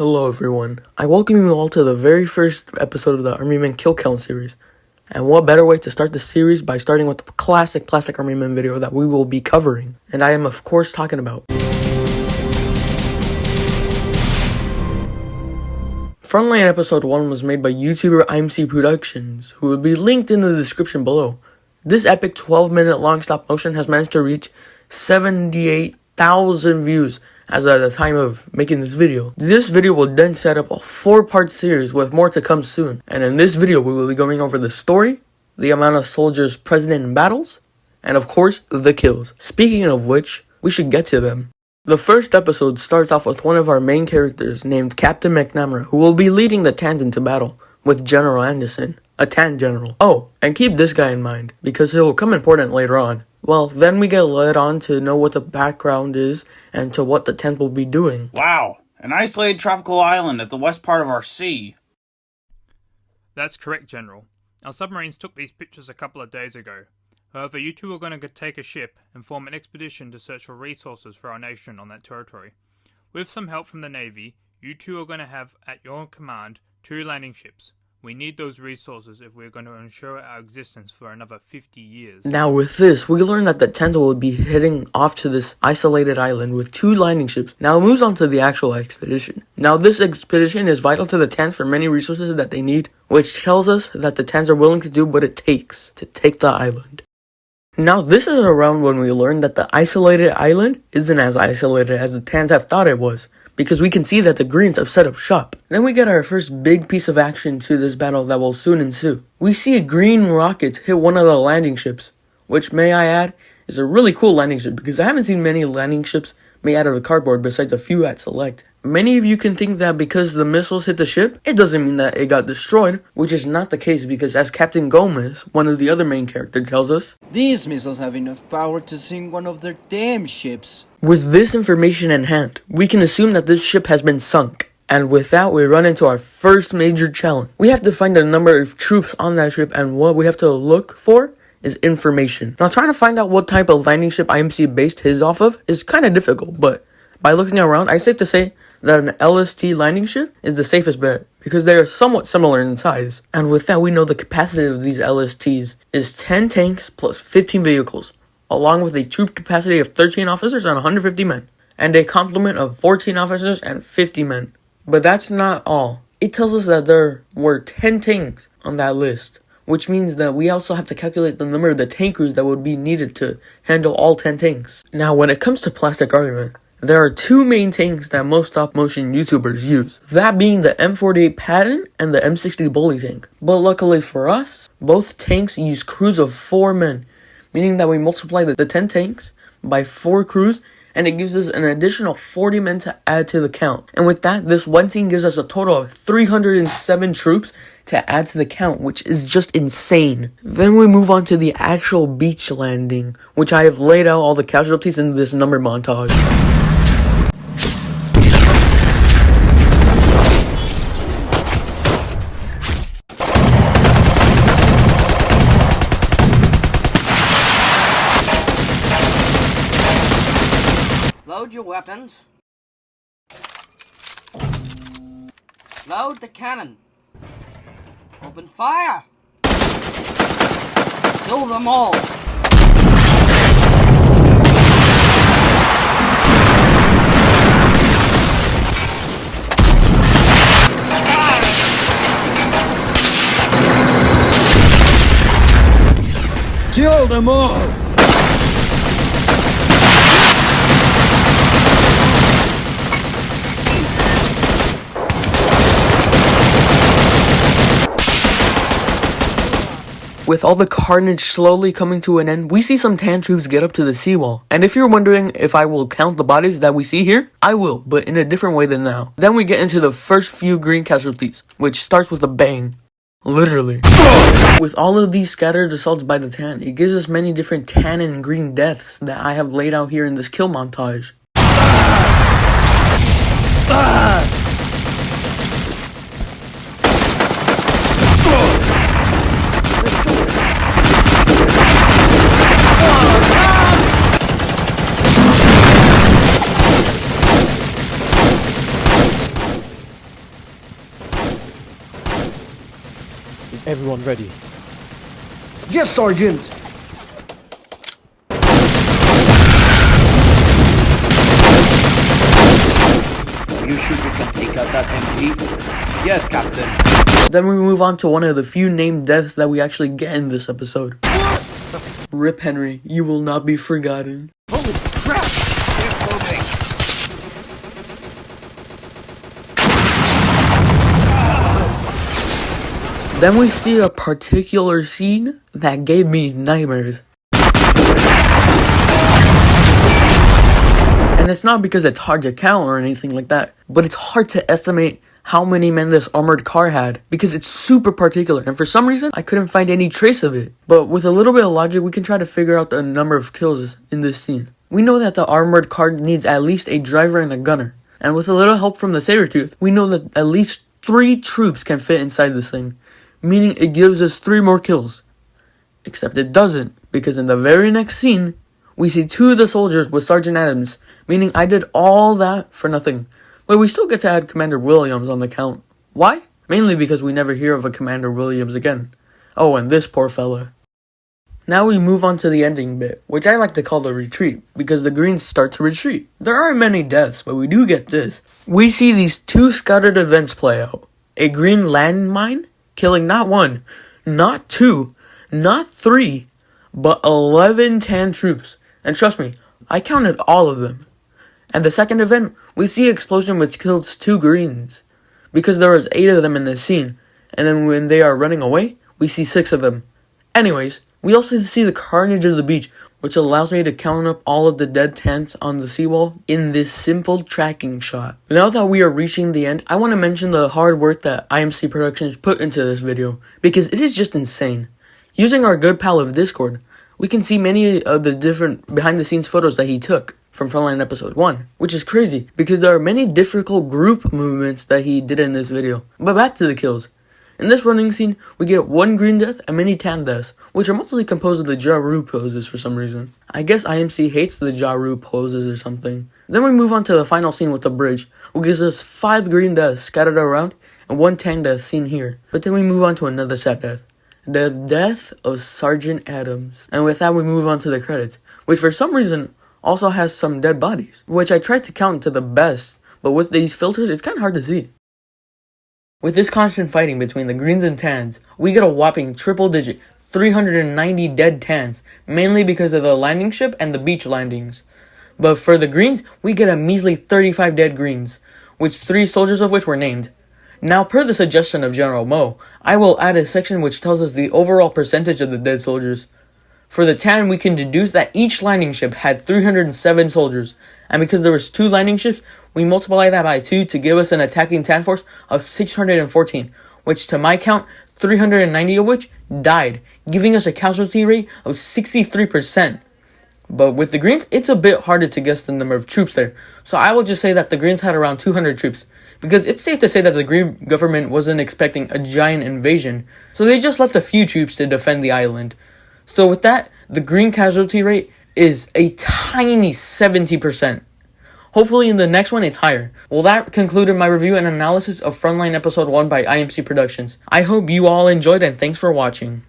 Hello everyone, I welcome you all to the very first episode of the Army Men Kill Count series. And what better way to start the series by starting with the classic Army Men video that we will be covering. And I am of course talking about Frontline episode 1 was made by YouTuber IMC Productions, who will be linked in the description below. This epic 12-minute long stop motion has managed to reach 78,000 views as at the time of making this video. This video will then set up a 4-part series with more to come soon. And in this video, we will be going over the story, the amount of soldiers present in battles, and of course, the kills. Speaking of which, we should get to them. The first episode starts off with one of our main characters named Captain McNamara, who will be leading the Tans into battle with General Anderson, a Tan general. Oh, and keep this guy in mind, because he'll come important later on. Well, then we get led on to know what the background is and to what the tent will be doing. Wow, an isolated tropical island at the west part of our sea. That's correct, General. Our submarines took these pictures a couple of days ago. However, you two are going to take a ship and form an expedition to search for resources for our nation on that territory. With some help from the Navy, you two are going to have at your command 2 landing ships. We need those resources if we're going to ensure our existence for another 50 years. Now with this, we learn that the tent will be heading off to this isolated island with 2 landing ships. Now it moves on to the actual expedition. Now this expedition is vital to the Tans for many resources that they need, which tells us that the Tans are willing to do what it takes to take the island. Now this is around when we learn that the isolated island isn't as isolated as the Tans have thought it was, because we can see that the Greens have set up shop. Then we get our first big piece of action to this battle that will soon ensue. We see a green rocket hit one of the landing ships, which, may I add, is a really cool landing ship, because I haven't seen many landing ships made out of cardboard besides a few at Select. Many of you can think that because the missiles hit the ship, it doesn't mean that it got destroyed, which is not the case, because as Captain Gomez, one of the other main characters, tells us, these missiles have enough power to sink one of their damn ships. With this information in hand, we can assume that this ship has been sunk. And with that, we run into our first major challenge. We have to find the number of troops on that ship, and what we have to look for is information. Now, trying to find out what type of landing ship IMC based his off of is kind of difficult, but by looking around, I'd safe to say that an LST landing ship is the safest bet, because they are somewhat similar in size. And with that, we know the capacity of these LSTs is 10 tanks plus 15 vehicles, along with a troop capacity of 13 officers and 150 men, and a complement of 14 officers and 50 men. But that's not all. It tells us that there were 10 tanks on that list, which means that we also have to calculate the number of the tankers that would be needed to handle all 10 tanks. Now, when it comes to plastic armament, there are 2 main tanks that most stop-motion YouTubers use, that being the M48 Patton and the M60 Bully tank. But luckily for us, both tanks use crews of 4 men, meaning that we multiply the 10 tanks by 4 crews, and it gives us an additional 40 men to add to the count. And with that, this one team gives us a total of 307 troops to add to the count, which is just insane. Then we move on to the actual beach landing, which I have laid out all the casualties in this number montage. Load your weapons. Load the cannon. Open fire. Kill them all. Kill them all! With all the carnage slowly coming to an end, we see some Tan troops get up to the seawall. And if you're wondering if I will count the bodies that we see here, I will, but in a different way than now. Then we get into the first few green casualties, which starts with a bang. Literally. With all of these scattered assaults by the Tan, it gives us many different tan and green deaths that I have laid out here in this kill montage. Is everyone ready? Yes, Sergeant! Are you sure you can take out that MG? Yes, Captain. Then we move on to one of the few named deaths that we actually get in this episode. Rip Henry, you will not be forgotten. Holy crap! Then we see a particular scene that gave me nightmares. And it's not because it's hard to count or anything like that, but it's hard to estimate how many men this armored car had, because it's super particular, and for some reason, I couldn't find any trace of it. But with a little bit of logic, we can try to figure out the number of kills in this scene. We know that the armored car needs at least a driver and a gunner, and with a little help from the Sabertooth, we know that at least 3 troops can fit inside this thing, meaning it gives us 3 more kills. Except it doesn't, because in the very next scene, we see 2 of the soldiers with Sergeant Adams, meaning I did all that for nothing. But we still get to add Commander Williams on the count. Why? Mainly because we never hear of a Commander Williams again. Oh, and this poor fella. Now we move on to the ending bit, which I like to call the retreat, because the Greens start to retreat. There aren't many deaths, but we do get this. We see these 2 scattered events play out. A green landmine, killing not 1, not 2, not 3, but 11 tan troops. And trust me, I counted all of them. And the second event, we see an explosion which kills 2 Greens, because there was 8 of them in this scene, and then when they are running away, we see 6 of them. Anyways, we also see the carnage of the beach, which allows me to count up all of the dead tans on the seawall in this simple tracking shot. Now that we are reaching the end, I want to mention the hard work that IMC Productions put into this video, because it is just insane. Using our good pal of Discord, we can see many of the different behind the scenes photos that he took from Frontline episode 1, which is crazy because there are many difficult group movements that he did in this video. But back to the kills. In this running scene, we get 1 green death and many tan deaths, which are mostly composed of the Jaru poses for some reason. I guess IMC hates the Jaru poses or something. Then we move on to the final scene with the bridge, which gives us 5 green deaths scattered around and 1 tan death seen here. But then we move on to another sad death. The death of Sergeant Adams. And with that we move on to the credits, which for some reason also has some dead bodies, which I tried to count to the best, but with these filters it's kind of hard to see. With this constant fighting between the greens and tans, we get a whopping triple digit 390 dead tans, mainly because of the landing ship and the beach landings. But for the greens, we get a measly 35 dead greens, which 3 soldiers of which were named. Now, per the suggestion of General Mo, I will add a section which tells us the overall percentage of the dead soldiers. For the tan, we can deduce that each landing ship had 307 soldiers, and because there was 2 landing ships, we multiply that by 2 to give us an attacking tan force of 614, which to my count, 390 of which died, giving us a casualty rate of 63%. But with the Greens, it's a bit harder to guess the number of troops there, so I will just say that the Greens had around 200 troops, because it's safe to say that the Green government wasn't expecting a giant invasion, so they just left a few troops to defend the island. So with that, the Green casualty rate is a tiny 70%. Hopefully in the next one it's higher. Well, that concluded my review and analysis of Frontline Episode 1 by IMC Productions. I hope you all enjoyed and thanks for watching.